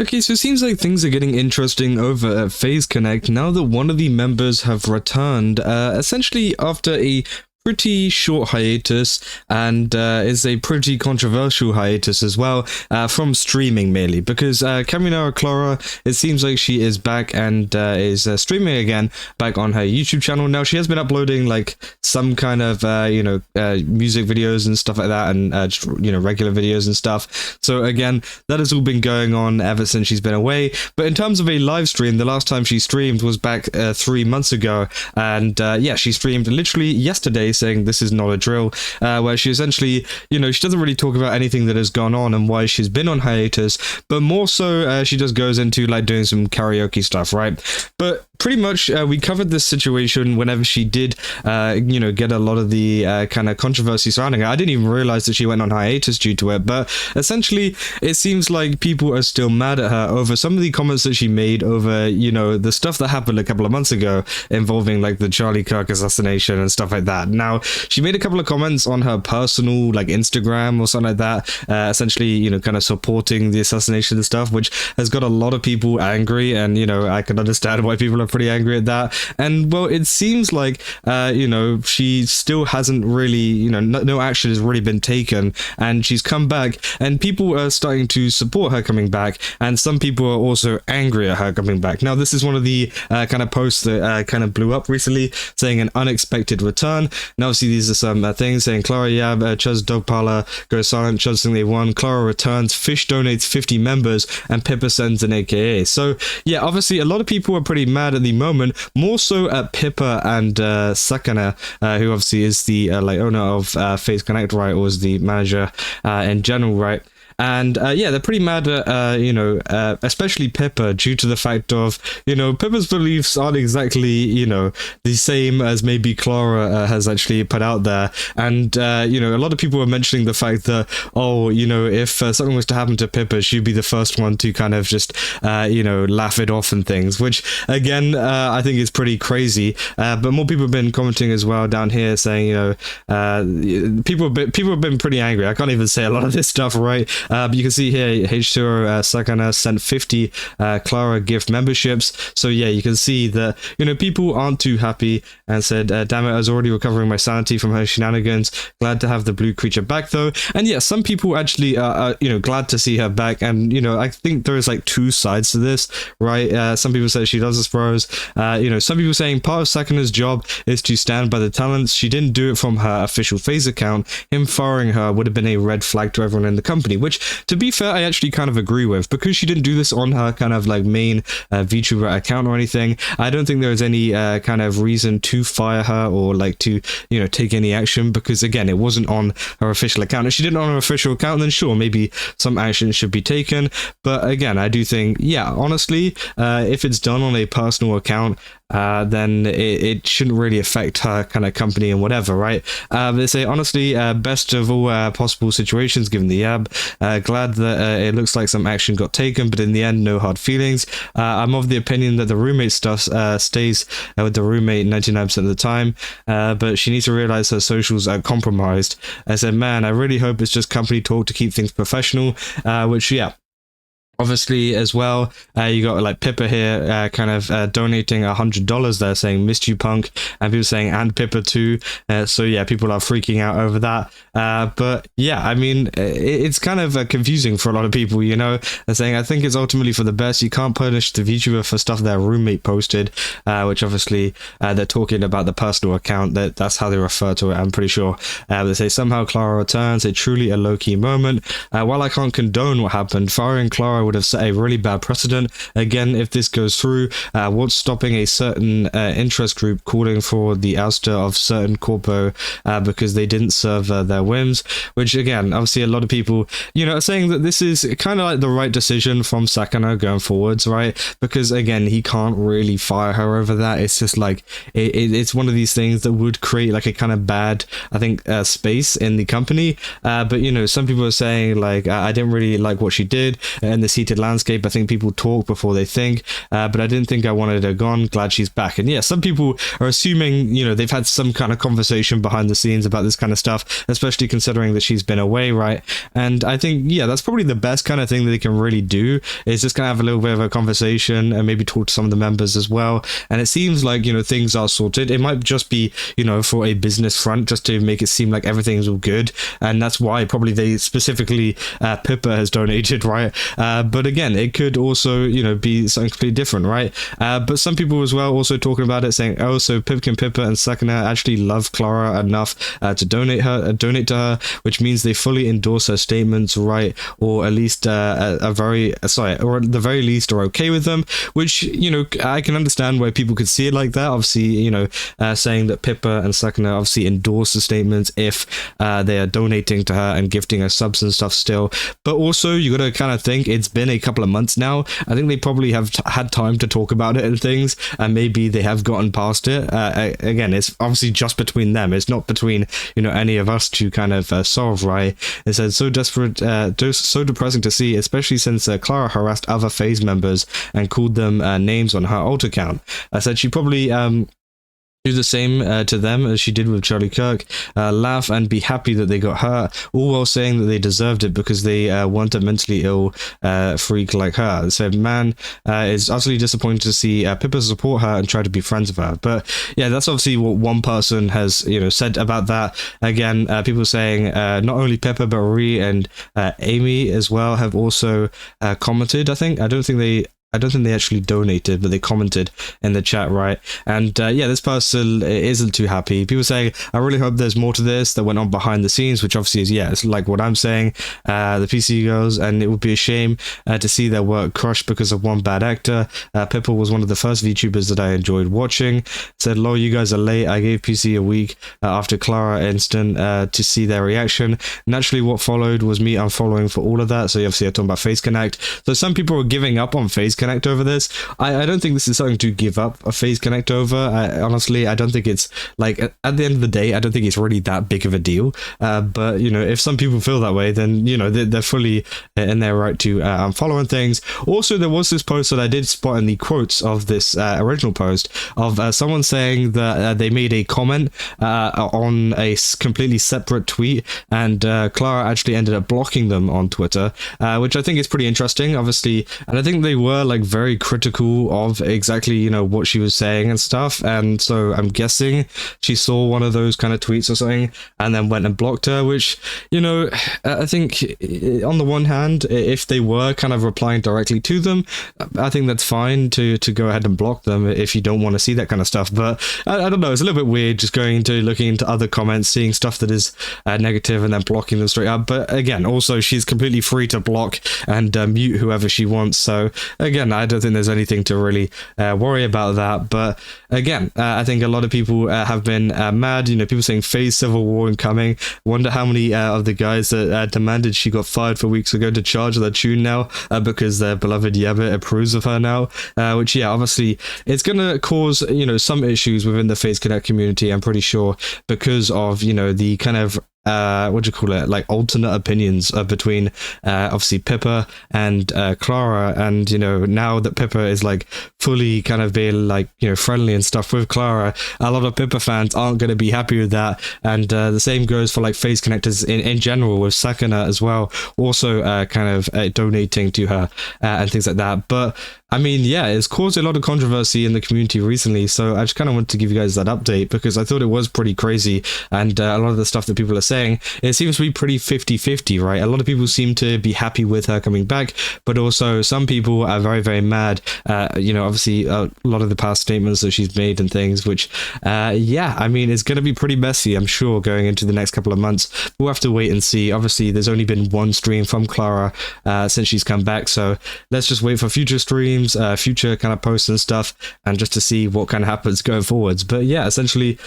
Okay, so it seems like things are getting interesting over at FaZe Connect now that one of the members have returned, essentially after a pretty short hiatus, and is a pretty controversial hiatus as well, from streaming mainly, because Kaminari Clara, it seems like she is back and is streaming again back on her YouTube channel. Now, she has been uploading like some kind of music videos and stuff like that, and just, regular videos and stuff. So again, that has all been going on ever since she's been away. But in terms of a live stream, the last time she streamed was back 3 months ago, and yeah, she streamed literally yesterday, saying this is not a drill, where she essentially, she doesn't really talk about anything that has gone on and why she's been on hiatus, but more so she just goes into like doing some karaoke stuff, right? But pretty much we covered this situation whenever she did get a lot of the kind of controversy surrounding her. I didn't even realize that she went on hiatus due to it, but essentially it seems like people are still mad at her over some of the comments that she made over the stuff that happened a couple of months ago involving like the Charlie Kirk assassination and stuff like that. Now, she made a couple of comments on her personal like Instagram or something like that, essentially kind of supporting the assassination and stuff, which has got a lot of people angry, and I can understand why people are pretty angry at that. And well, it seems like she still hasn't really no action has really been taken, and she's come back, and people are starting to support her coming back, and some people are also angry at her coming back. Now, this is one of the kind of posts that kind of blew up recently, saying an unexpected return. Now, obviously these are some things saying Clara Yab, Chuz Dog Parlor goes silent, Chuz think they won, Clara returns, Fish donates 50 members, and Pippa sends an AKA. So yeah, obviously a lot of people are pretty mad at the moment, more so at Pippa and Sakana, who obviously is the like owner of FaZe Connect, right, or is the manager in general, right? And yeah, they're pretty mad at especially Pippa, due to the fact of Pippa's beliefs aren't exactly the same as maybe Clara has actually put out there. And a lot of people were mentioning the fact that, oh, if something was to happen to Pippa, she'd be the first one to kind of just laugh it off and things, which again I think is pretty crazy. But more people have been commenting as well down here, saying people have been pretty angry. I can't even say a lot of this stuff, right? But you can see here H2O Sakana sent 50 Clara gift memberships. So yeah, you can see that people aren't too happy, and said, damn it, I was already recovering my sanity from her shenanigans. Glad to have the blue creature back though. And yeah, some people actually are glad to see her back, and I think there is like two sides to this, right? Some people say she does this for us. Some people saying part of Sakana's job is to stand by the talents. She didn't do it from her official FaZe account. Him firing her would have been a red flag to everyone in the company, which, to be fair, I actually kind of agree with, because she didn't do this on her kind of like main vtuber account or anything. I don't think there is any kind of reason to fire her or like to take any action, because again, it wasn't on her official account. If she did it on her official account, then sure, maybe some action should be taken. But again, I do think, yeah, honestly, if it's done on a personal account, then it shouldn't really affect her kind of company and whatever, right? They say, honestly, best of all possible situations given the yab. Glad that it looks like some action got taken, but in the end, no hard feelings. I'm of the opinion that the roommate stuff stays with the roommate 99% of the time, but she needs to realize her socials are compromised. I said, man, I really hope it's just company talk to keep things professional, which, yeah. Obviously, as well, you got like Pippa here kind of donating $100 there, saying missed you punk, and people saying and Pippa too. So yeah, people are freaking out over that. But yeah, I mean, it's kind of confusing for a lot of people, they're saying, I think it's ultimately for the best. You can't punish the VTuber for stuff their roommate posted, which obviously they're talking about the personal account. That's how they refer to it, I'm pretty sure. They say somehow Clara returns, truly a low-key moment. While I can't condone what happened, firing Clara would have set a really bad precedent. Again, if this goes through, what's stopping a certain interest group calling for the ouster of certain corpo because they didn't serve their whims? Which again, obviously a lot of people are saying that this is kind of like the right decision from Sakana going forwards, right? Because again, he can't really fire her over that. It's just like it's one of these things that would create like a kind of bad, I think, space in the company. But some people are saying like, I didn't really like what she did, and this this heated landscape. I think people talk before they think, but I didn't think I wanted her gone. Glad she's back. And yeah, some people are assuming, you know, they've had some kind of conversation behind the scenes about this kind of stuff, especially considering that she's been away, right? And I think, yeah, that's probably the best kind of thing that they can really do, is just kind of have a little bit of a conversation and maybe talk to some of the members as well. And it seems like, you know, things are sorted. It might just be, you know, for a business front, just to make it seem like everything's all good. And that's why probably they specifically, Pippa has donated, right? But again, it could also, you know, be something completely different, right? But some people as well also talking about it, saying, oh, so Pipkin, Pippa and Sakana actually love Clara enough to donate to her, which means they fully endorse her statements, right? Or at least or at the very least are okay with them, which, you know, I can understand why people could see it like that. Obviously, you know, saying that Pippa and Sakana obviously endorse the statements if they are donating to her and gifting her subs and stuff still. But also, you gotta kind of think it's been a couple of months now. I think they probably have had time to talk about it and things, and maybe they have gotten past it. Again, it's obviously just between them. It's not between, you know, any of us to kind of solve, right? It says so desperate, so depressing to see, especially since Clara harassed other FaZe members and called them names on her alt account. I said she probably do the same to them as she did with Charlie Kirk, laugh and be happy that they got hurt, all while saying that they deserved it because they weren't a mentally ill freak like her. So man, is utterly disappointed to see Pippa support her and try to be friends with her. But yeah, that's obviously what one person has, you know, said about that. Again, people saying not only Pippa but Ree and Amy as well have also commented. I don't think they actually donated, but they commented in the chat, right? And yeah, this person isn't too happy. People saying, I really hope there's more to this that went on behind the scenes, which obviously is, yeah, it's like what I'm saying, the PC girls, and it would be a shame to see their work crushed because of one bad actor. Pippa was one of the first VTubers that I enjoyed watching. Said, lol, you guys are late. I gave PC a week after Clara instant to see their reaction. Naturally, what followed was me unfollowing for all of that. So obviously I'm talking about FaZe Connect. So some people are giving up on FaZe Connect over this. I don't think this is something to give up a FaZe Connect over. Honestly, I don't think it's, like, at the end of the day, I don't think it's really that big of a deal. But, you know, if some people feel that way, then, you know, they're fully in their right to unfollow and things. Also, there was this post that I did spot in the quotes of this original post of someone saying that they made a comment on a completely separate tweet, and Clara actually ended up blocking them on Twitter, which I think is pretty interesting, obviously. And I think they were, like, very critical of exactly, you know, what she was saying and stuff. And so I'm guessing she saw one of those kind of tweets or something and then went and blocked her, which, you know, I think on the one hand, if they were kind of replying directly to them, I think that's fine to go ahead and block them if you don't want to see that kind of stuff. But I don't know, it's a little bit weird just looking into other comments, seeing stuff that is negative and then blocking them straight up. But again, also she's completely free to block and mute whoever she wants. So again, I don't think there's anything to really worry about that. But again, I think a lot of people have been mad, you know, people saying FaZe Civil War incoming. Wonder how many of the guys that demanded she got fired for weeks ago to charge their tune now because their beloved Yabbit approves of her now, which, yeah, obviously it's gonna cause, you know, some issues within the FaZe Connect community, I'm pretty sure, because of, you know, the kind of what do you call it, like alternate opinions between obviously Pippa and Clara. And, you know, now that Pippa is like fully kind of being like, you know, friendly and stuff with Clara, a lot of Pippa fans aren't going to be happy with that. And the same goes for like FaZe connectors in general, with Sakana as well, also kind of donating to her and things like that. But I mean, yeah, it's caused a lot of controversy in the community recently, so I just kind of wanted to give you guys that update because I thought it was pretty crazy. And a lot of the stuff that people are saying, it seems to be pretty 50-50, right? A lot of people seem to be happy with her coming back, but also some people are very, very mad. You know, obviously a lot of the past statements that she's made and things, which, yeah, I mean, it's going to be pretty messy, I'm sure, going into the next couple of months. We'll have to wait and see. Obviously, there's only been one stream from Clara since she's come back, so let's just wait for future streams, future kind of posts and stuff, and just to see what kind of happens going forwards. But yeah, essentially,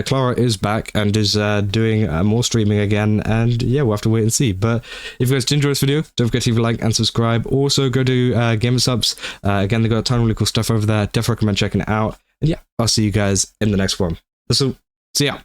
Clara is back and is doing more streaming again, and yeah, we'll have to wait and see. But if you guys did enjoy this video, don't forget to leave a like and subscribe. Also, go to Gamer Subs. Again, they got a ton of really cool stuff over there. Definitely recommend checking it out. And yeah, I'll see you guys in the next one. So, see ya.